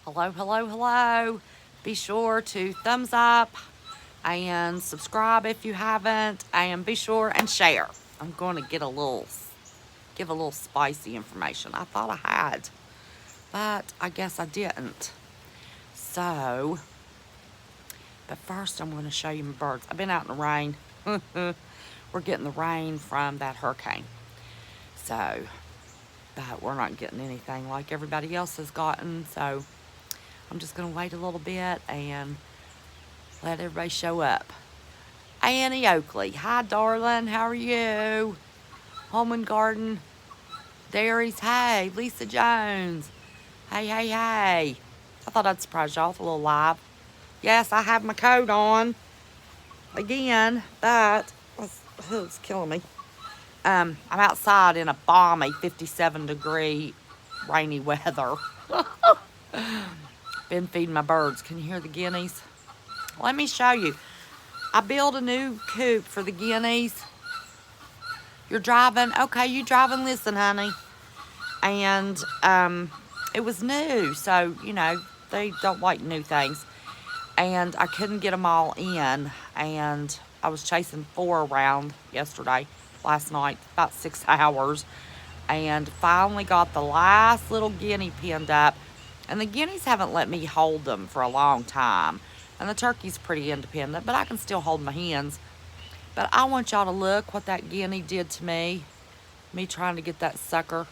Hello, hello, hello. Be sure to thumbs up and subscribe if you haven't, and be sure and share. I'm going to give a little spicy information. I thought I had, but I guess I didn't. So, but first I'm going to show you my birds. I've been out in the rain. We're getting the rain from that hurricane. So, but we're not getting anything like everybody else has gotten. So I'm just going to wait a little bit and let everybody show up. Annie Oakley. Hi, darling. How are you? Home and Garden. Dairies. Hey. Lisa Jones. Hey, hey, hey. I thought I'd surprise y'all with a little live. Yes, I have my coat on. Again, that was killing me. I'm outside in a balmy 57-degree rainy weather. Been feeding my birds. Can you hear the guineas? Let me show you. I built a new coop for the guineas. You're driving? Okay, you driving. Listen, honey. And it was new, so, they don't like new things. And I couldn't get them all in. And I was chasing 4 around last night, about 6 hours. And finally got the last little guinea pinned up. And the guineas haven't let me hold them for a long time. And the turkey's pretty independent, but I can still hold my hens. But I want y'all to look what that guinea did to me. Me trying to get that sucker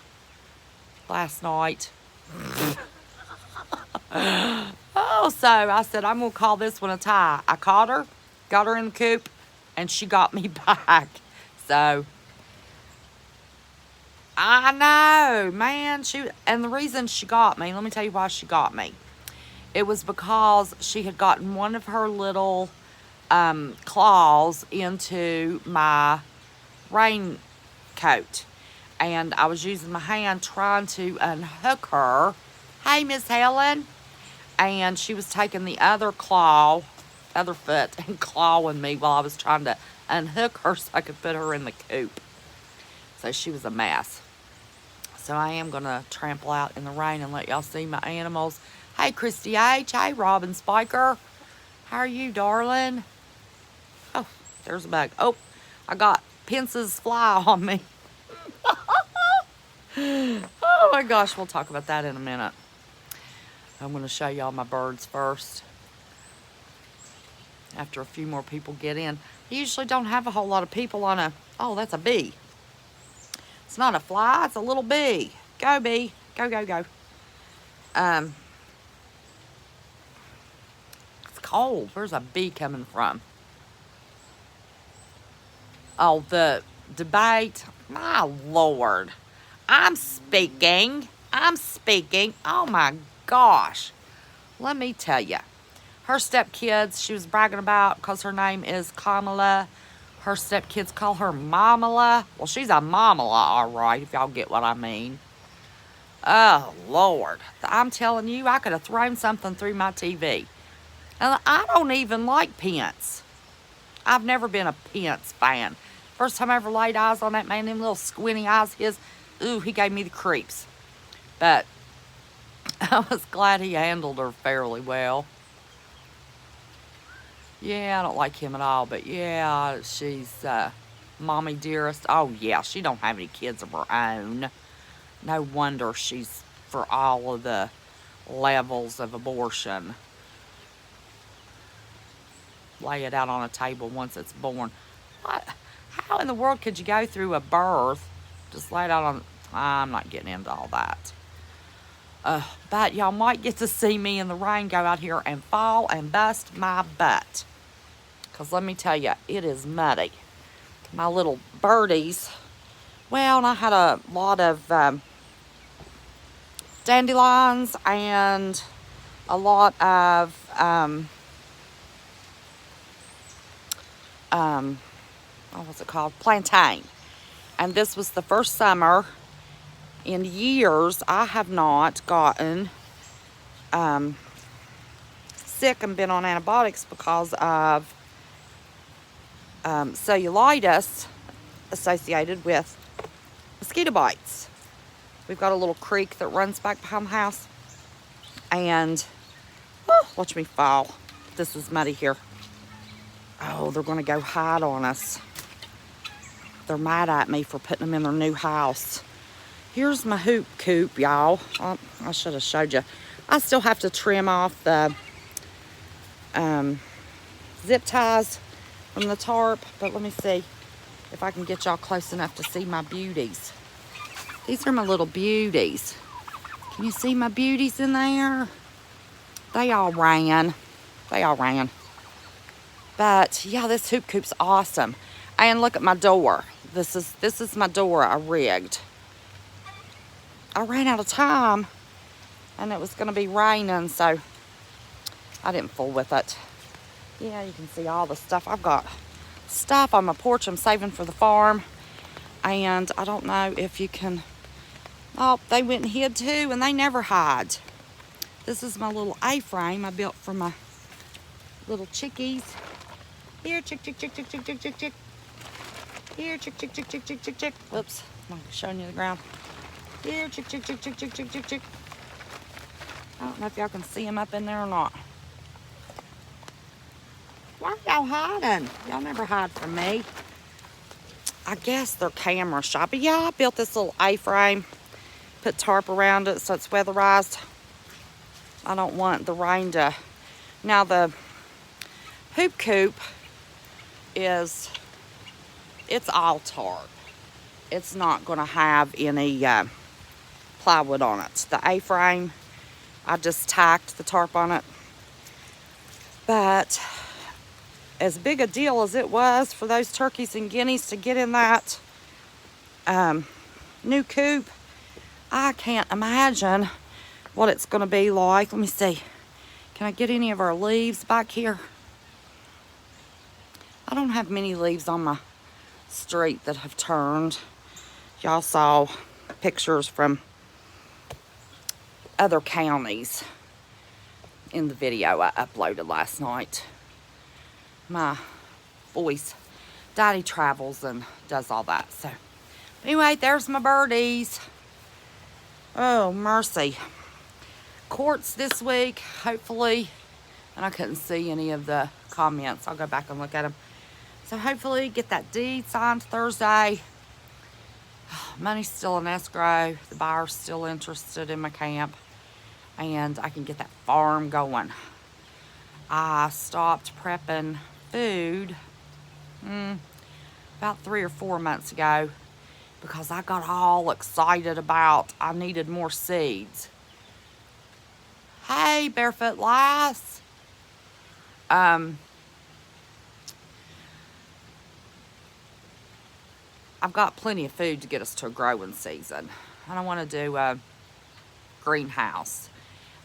last night. Oh, so I said, I'm going to call this one a tie. I caught her, got her in the coop, and she got me back. So, I know, man. And the reason she got me, let me tell you why she got me. It was because she had gotten one of her little claws into my raincoat. And I was using my hand trying to unhook her. Hey, Miss Helen. And she was taking the other foot, and clawing me while I was trying to unhook her so I could put her in the coop. So she was a mess. So I am going to trample out in the rain and let y'all see my animals. Hey, Christy H. Hey, Robin Spiker. How are you, darling? Oh, there's a bug. Oh, I got Pence's fly on me. Oh, my gosh. We'll talk about that in a minute. I'm going to show y'all my birds first. After a few more people get in. I usually don't have a whole lot of people on a... Oh, that's a bee. It's not a fly, it's a little bee. Go, bee. Go, go, go. It's cold. Where's a bee coming from? Oh, the debate. My Lord. I'm speaking. Oh, my gosh. Let me tell you. Her stepkids, she was bragging about because her name is Kamala. Her stepkids call her Mamala. Well, she's a Mamala, all right, if y'all get what I mean. Oh, Lord. I'm telling you, I could have thrown something through my TV. And I don't even like Pence. I've never been a Pence fan. First time I ever laid eyes on that man, them little squinty eyes, he gave me the creeps. But I was glad he handled her fairly well. Yeah, I don't like him at all, but yeah, she's mommy dearest. Oh, yeah, she don't have any kids of her own. No wonder she's for all of the levels of abortion. Lay it out on a table once it's born. What? How in the world could you go through a birth, just lay it out on... I'm not getting into all that. But y'all might get to see me in the rain go out here and fall and bust my butt. Because let me tell you, it is muddy. My little birdies. Well, and I had a lot of dandelions and a lot of what was it called? Plantain. And this was the first summer in years I have not gotten sick and been on antibiotics because of cellulitis associated with mosquito bites. We've got a little creek that runs back behind the house, And, oh, watch me fall. This is muddy here. Oh, they're going to go hide on us. They're mad at me for putting them in their new house. Here's my hoop coop, y'all. Oh, I should have showed you. I still have to trim off the zip ties from the tarp, but let me see if I can get y'all close enough to see my beauties. These are my little beauties. Can you see my beauties in there? They all ran. But yeah, this hoop coop's awesome. And look at my door. This is my door I rigged. I ran out of time and it was gonna be raining, so I didn't fool with it. Yeah, you can see all the stuff. I've got stuff on my porch I'm saving for the farm. And I don't know if you can, oh, they went and hid too, and they never hide. This is my little A-frame I built for my little chickies. Here, chick, chick, chick, chick, chick, chick, chick, chick. Here, chick, chick, chick, chick, chick, chick, chick. Whoops, I'm showing you the ground. Here, chick, chick, chick, chick, chick, chick, chick, chick. I don't know if y'all can see them up in there or not. Why are y'all hiding? Y'all never hide from me. I guess they're camera shy. But yeah, I built this little A-frame. Put tarp around it so it's weatherized. I don't want the rain to... Now the hoop coop is... It's all tarp. It's not going to have any plywood on it. The A-frame, I just tacked the tarp on it. But as big a deal as it was for those turkeys and guineas to get in that new coop, I can't imagine what it's going to be like. Let me see. Can I get any of our leaves back here? I don't have many leaves on my street that have turned. Y'all saw pictures from other counties in the video I uploaded last night. My boy's daddy travels and does all that. So anyway, there's my birdies. Oh, mercy. Courts this week, hopefully. And I couldn't see any of the comments. I'll go back and look at them. So hopefully get that deed signed Thursday. Money's still in escrow. The buyer's still interested in my camp. And I can get that farm going. I stopped prepping food about 3 or 4 months ago because I got all excited about I needed more seeds. Hey, barefoot lass. I've got plenty of food to get us to a growing season. And I want to do a greenhouse.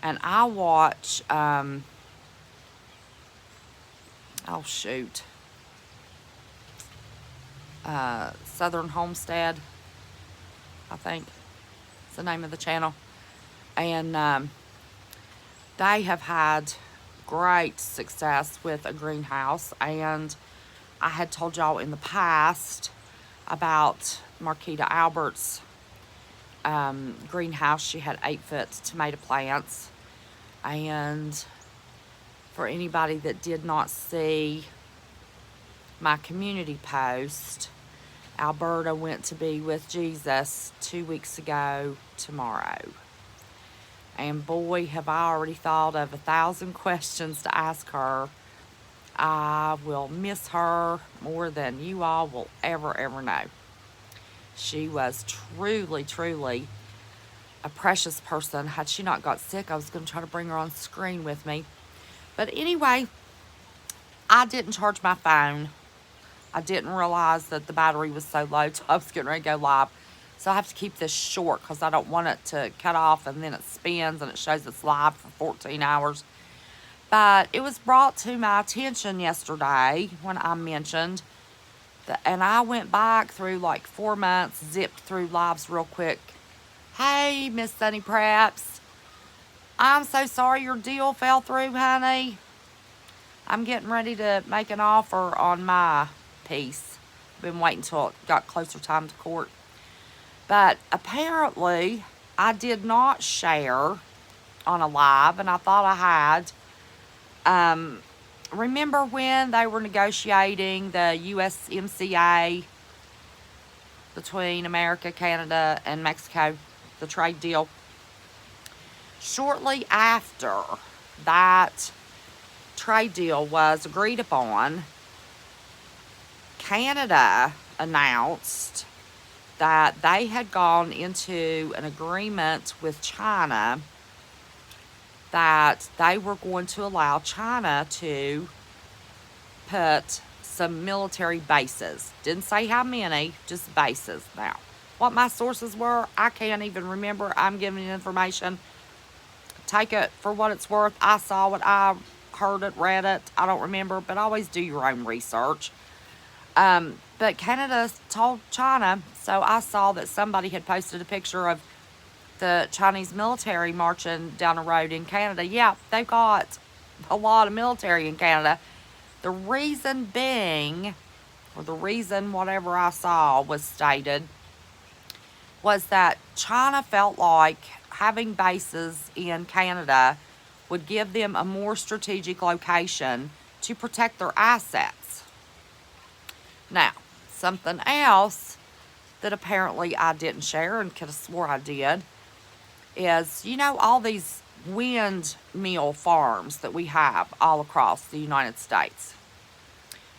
And I watch, oh shoot, Southern Homestead, I think is the name of the channel. And they have had great success with a greenhouse. And I had told y'all in the past about Marquita Albert's greenhouse. She had 8-foot tomato plants. And for anybody that did not see my community post, Alberta went to be with Jesus 2 weeks ago tomorrow. And boy, have I already thought of 1,000 questions to ask her. I will miss her more than you all will ever know. She was truly, truly a precious person. Had she not got sick, I was going to try to bring her on screen with me. But anyway, I didn't charge my phone. I didn't realize that the battery was so low, so I was getting ready to go live. So I have to keep this short because I don't want it to cut off and then it spins and it shows it's live for 14 hours. But it was brought to my attention yesterday when I mentioned that, and I went back through like 4 months, zipped through lives real quick. Hey, Miss Sunny Preps. I'm so sorry your deal fell through, honey. I'm getting ready to make an offer on my piece. Been waiting till it got closer time to court. But apparently, I did not share on a live, and I thought I had. Remember when they were negotiating the USMCA between America, Canada, and Mexico, the trade deal? Shortly after that trade deal was agreed upon, Canada announced that they had gone into an agreement with China that they were going to allow China to put some military bases. Didn't say how many, just bases. Now, what my sources were, I can't even remember. I'm giving you information. Take it for what it's worth. I saw it, I heard it, read it. I don't remember, but always do your own research. But Canada told China, so I saw that somebody had posted a picture of the Chinese military marching down the road in Canada. Yeah, they've got a lot of military in Canada. The reason being, or the reason whatever I saw was stated, was that China felt like having bases in Canada would give them a more strategic location to protect their assets. Now, something else that apparently I didn't share and could have swore I did is, all these windmill farms that we have all across the United States.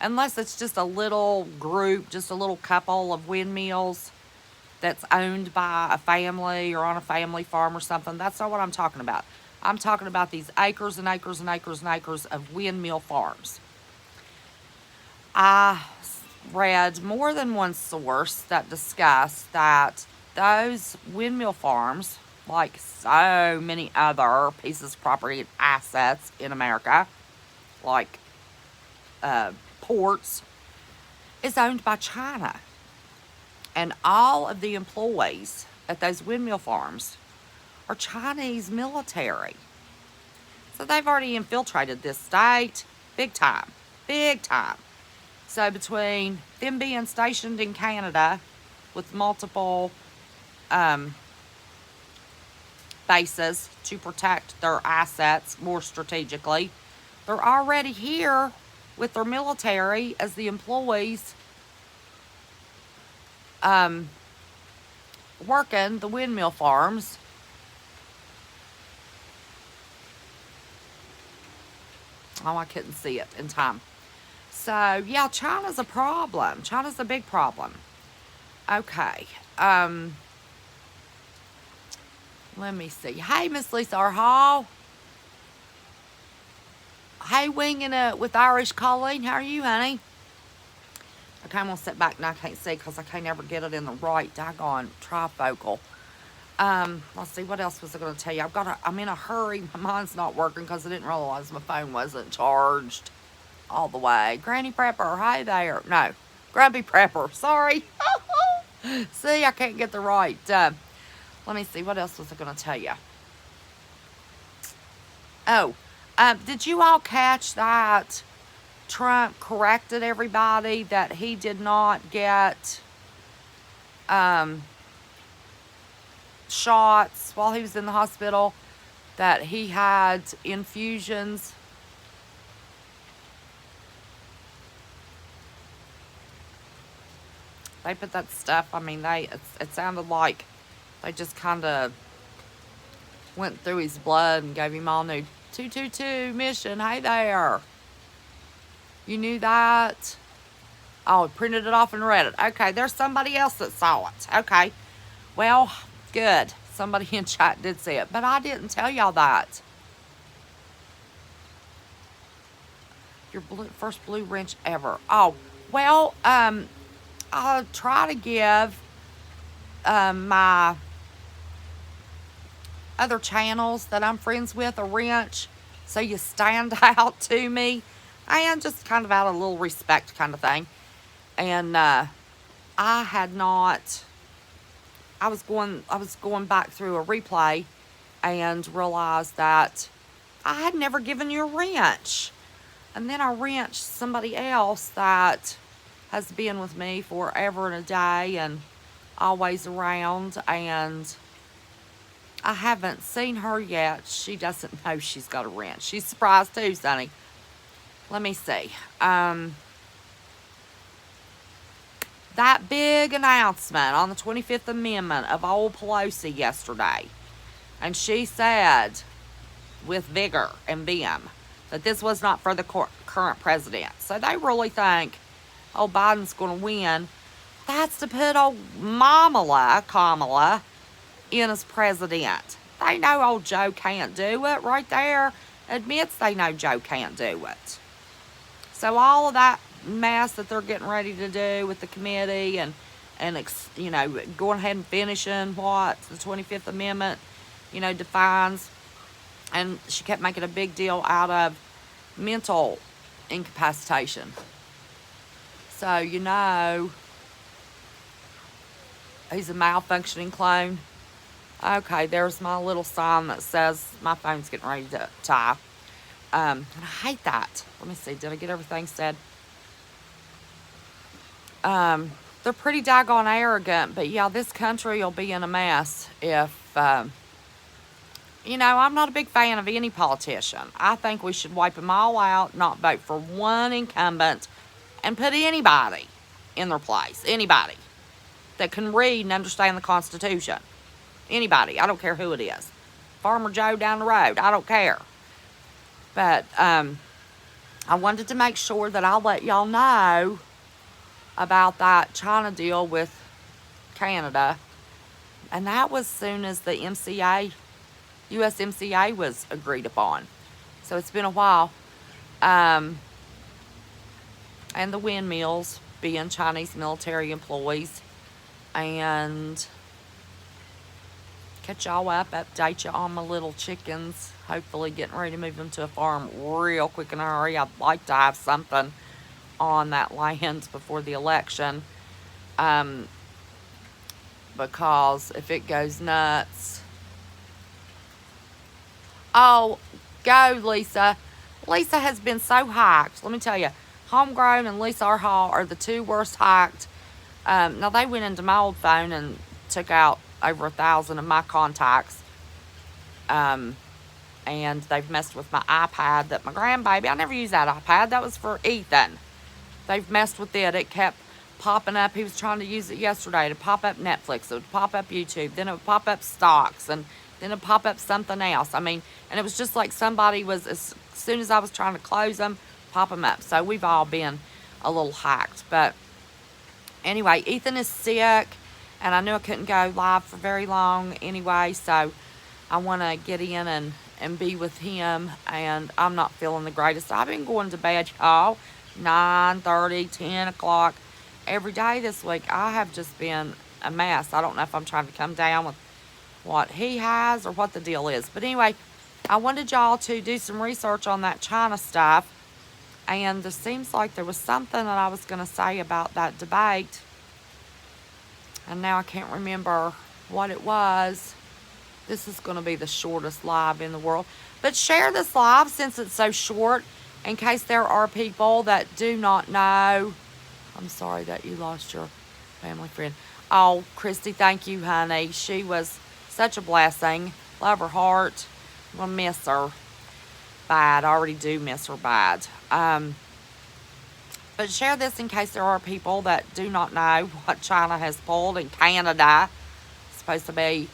Unless it's just a little group, just a little couple of windmills that's owned by a family or on a family farm or something. That's not what I'm talking about. I'm talking about these acres and acres and acres and acres of windmill farms. I read more than one source that discussed that those windmill farms, like so many other pieces of property and assets in America, like ports, is owned by China. And all of the employees at those windmill farms are Chinese military. So they've already infiltrated this state big time, big time. So between them being stationed in Canada with multiple bases to protect their assets more strategically, they're already here with their military as the employees working the windmill farms. Oh, I couldn't see it in time. So, yeah, China's a problem. China's a big problem. Okay. Let me see. Hey, Miss Lisa R. Hall. Hey, Winging It with Irish Colleen. How are you, honey? Okay, I'm going to sit back and I can't see because I can't ever get it in the right doggone trifocal. Let's see, what else was I going to tell you? I'm in a hurry. My mind's not working because I didn't realize my phone wasn't charged all the way. Granny Prepper, hi there. No, Grumpy Prepper, sorry. See, I can't get the right. Let me see, what else was I going to tell you? Oh, did you all catch that Trump corrected everybody that he did not get shots while he was in the hospital, that he had infusions? They put that stuff, it sounded like they just kind of went through his blood and gave him all new 222 mission. Hey there. You knew that? Oh, printed it off and read it. Okay, there's somebody else that saw it. Okay. Well, good. Somebody in chat did see it, but I didn't tell y'all that. Your first blue wrench ever. Oh, well, I'll try to give my other channels that I'm friends with a wrench so you stand out to me, and just kind of out of a little respect kind of thing. And I was going back through a replay and realized that I had never given you a wrench. And then I wrenched somebody else that has been with me forever and a day and always around, and I I haven't seen her yet. She doesn't know she's got a rent. She's surprised too, Sonny. Let me see. That big announcement on the 25th Amendment of old Pelosi yesterday. And she said with vigor and vim that this was not for the current president. So they really think, oh, Biden's going to win. That's to put old Kamala, in as president. They know old Joe can't do it. Right there admits they know Joe can't do it. So all of that mess that they're getting ready to do with the committee and going ahead and finishing what the 25th Amendment, defines. And she kept making a big deal out of mental incapacitation. So, he's a malfunctioning clone. Okay, there's my little sign that says my phone's getting ready to die. And I hate that. Let me see. Did I get everything said? They're pretty daggone arrogant, but yeah, this country will be in a mess if, I'm not a big fan of any politician. I think we should wipe them all out, not vote for one incumbent, and put anybody in their place. Anybody that can read and understand the Constitution. Anybody. I don't care who it is. Farmer Joe down the road. I don't care. But I wanted to make sure that I'll let y'all know about that China deal with Canada. And that was soon as the USMCA was agreed upon. So it's been a while. And the windmills being Chinese military employees. And catch y'all up, update you on my little chickens. Hopefully getting ready to move them to a farm real quick in a hurry. I'd like to have something on that land before the election. Because if it goes nuts. Oh, go Lisa. Lisa has been so hacked. Let me tell you, Homegrown and Lisa R. Hall are the two worst hacked. Now they went into my old phone and took out over 1,000 of my contacts. And they've messed with my iPad that my grandbaby, I never used that iPad. That was for Ethan. They've messed with it. It kept popping up. He was trying to use it yesterday to pop up Netflix. It would pop up YouTube. Then it would pop up stocks. And then it would pop up something else. And it was just like somebody was, as soon as I was trying to close them, pop them up. So we've all been a little hacked. But anyway, Ethan is sick. And I knew I couldn't go live for very long anyway. So I want to get in and be with him. And I'm not feeling the greatest. I've been going to bed, y'all, 9:30, 10 o'clock every day this week. I have just been a mess. I don't know if I'm trying to come down with what he has or what the deal is. But anyway, I wanted y'all to do some research on that China stuff. And there seems like there was something that I was going to say about that debate. And now I can't remember what it was. This is going to be the shortest live in the world. But share this live since it's so short, in case there are people that do not know. I'm sorry that you lost your family friend. Oh, Christy, thank you, honey. She was such a blessing. Love her heart. I'm going to miss her bad. I already do miss her bad. But share this in case there are people that do not know what China has pulled in Canada. It's supposed to be,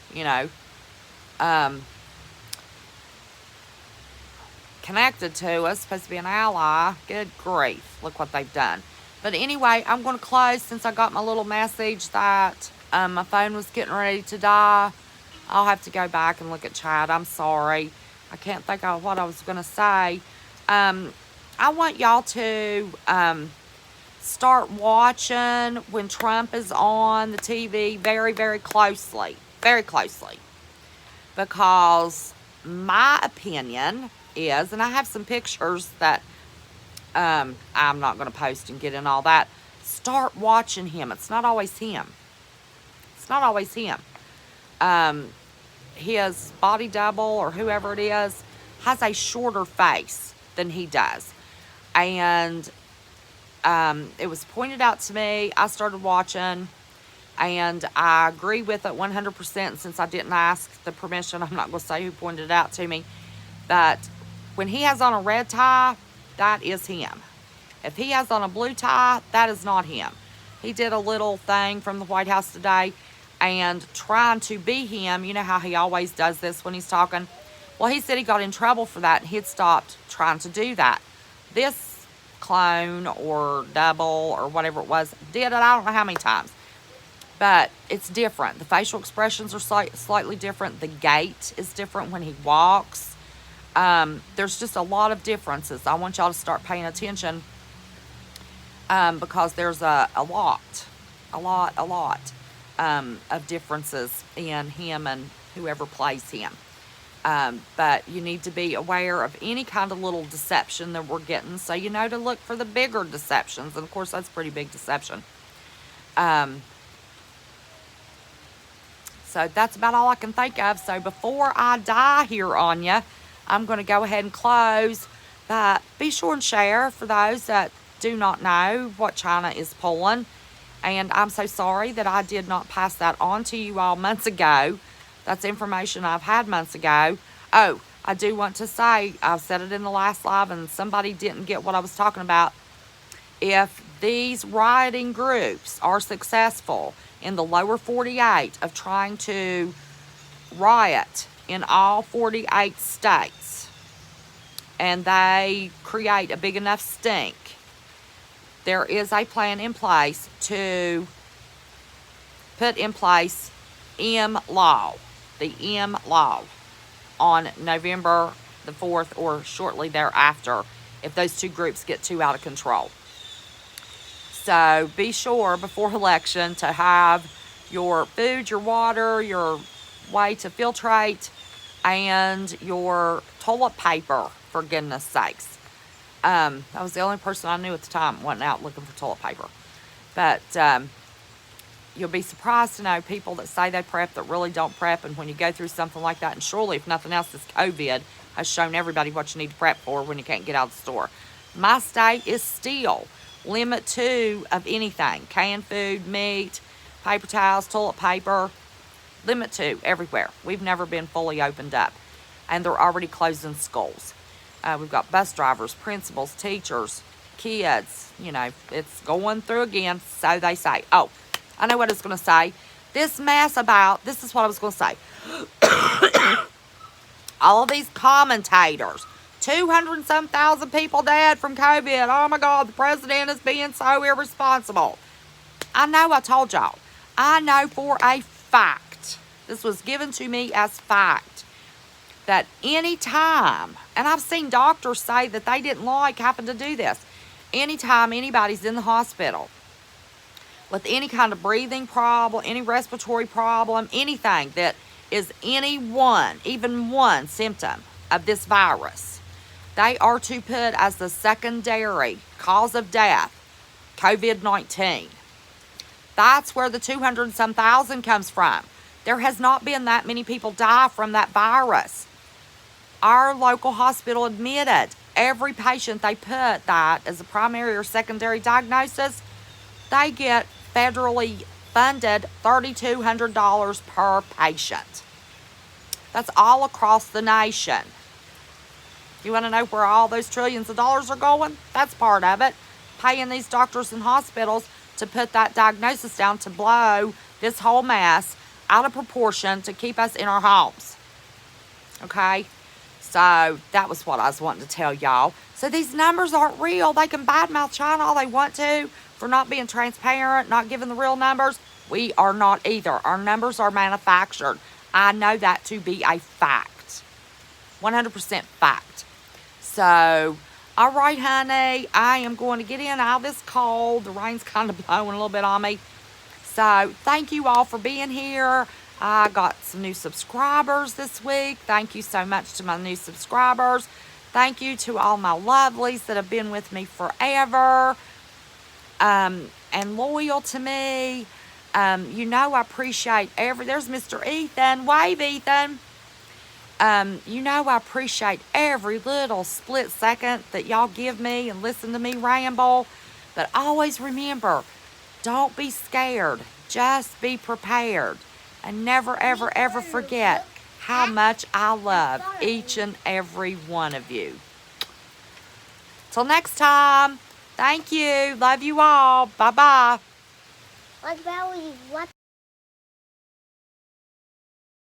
connected to us, supposed to be an ally. Good grief. Look what they've done. But anyway, I'm going to close since I got my little message that my phone was getting ready to die. I'll have to go back and look at chat. I'm sorry. I can't think of what I was going to say. I want y'all to start watching when Trump is on the TV very, very closely. Very closely. Because my opinion is, and I have some pictures that I'm not going to post and get in all that. Start watching him. It's not always him. It's not always him. His body double or whoever it is has a shorter face than he does. And it was pointed out to me. I started watching. And I agree with it 100%. Since I didn't ask the permission, I'm not going to say who pointed it out to me. But when he has on a red tie, that is him. If he has on a blue tie, that is not him. He did a little thing from the White House today and trying to be him. You know how he always does this when he's talking? Well, he said he got in trouble for that and he'd stopped trying to do that. This clone or double or whatever it was did it, I don't know how many times. But it's different. The facial expressions are slightly different. The gait is different when he walks. There's just a lot of differences. I want y'all to start paying attention because there's a lot of differences in him and whoever plays him. But you need to be aware of any kind of little deception that we're getting, so you know to look for the bigger deceptions. And of course, that's pretty big deception. So that's about all I can think of. So before I die here on you, I'm going to go ahead and close. But be sure and share for those that do not know what China is pulling. And I'm so sorry that I did not pass that on to you all months ago. That's information I've had months ago. Oh, I do want to say, I've said it in the last live and somebody didn't get what I was talking about. If these rioting groups are successful in the lower 48 of trying to riot in all 48 states, and they create a big enough stink, there is a plan in place to put in place M-Law, the M-Law, on November the 4th or shortly thereafter if those two groups get too out of control. So be sure before election to have your food, your water, your way to filtrate, and your toilet paper, for goodness sakes. I was the only person I knew at the time wasn't out looking for toilet paper. But you'll be surprised to know people that say they prep that really don't prep. And when you go through something like that, and surely if nothing else, this COVID has shown everybody what you need to prep for when you can't get out of the store. My state is still limit 2 of anything. Canned food, meat, paper towels, toilet paper. Limit 2 everywhere. We've never been fully opened up. And they're already closing schools. We've got bus drivers, principals, teachers, kids. You know, it's going through again, so they say. Oh, I know what I was going to say. This mess about, this is what I was going to say. All of these commentators, 200 and some thousand people dead from COVID. Oh my God, the president is being so irresponsible. I know I told y'all. I know for a fact, this was given to me as fact, that any time, and I've seen doctors say that they didn't like having to do this, anytime anybody's in the hospital with any kind of breathing problem, any respiratory problem, anything that is any one, even one symptom of this virus, they are to put as the secondary cause of death COVID-19. That's where the 200 and some thousand comes from. There has not been that many people die from that virus. Our local hospital admitted every patient they put that as a primary or secondary diagnosis, they get federally funded $3,200 per patient. That's all across the nation. You want to know where all those trillions of dollars are going? That's part of it. Paying these doctors and hospitals to put that diagnosis down to blow this whole mess out of proportion to keep us in our homes. Okay? So that was what I was wanting to tell y'all. So these numbers aren't real. They can badmouth China all they want to for not being transparent, not giving the real numbers. We are not either. Our numbers are manufactured. I know that to be a fact. 100% fact. So, all right, honey. I am going to get in out of this cold. The rain's kind of blowing a little bit on me. So, thank you all for being here. I got some new subscribers this week. Thank you so much to my new subscribers. Thank you to all my lovelies that have been with me forever and loyal to me. You know I appreciate there's Mr. Ethan. Wave, Ethan. You know I appreciate every little split second that y'all give me and listen to me ramble. But always remember, don't be scared. Just be prepared. And never, ever, ever forget how much I love each and every one of you. Till next time, thank you. Love you all. Bye-bye. What?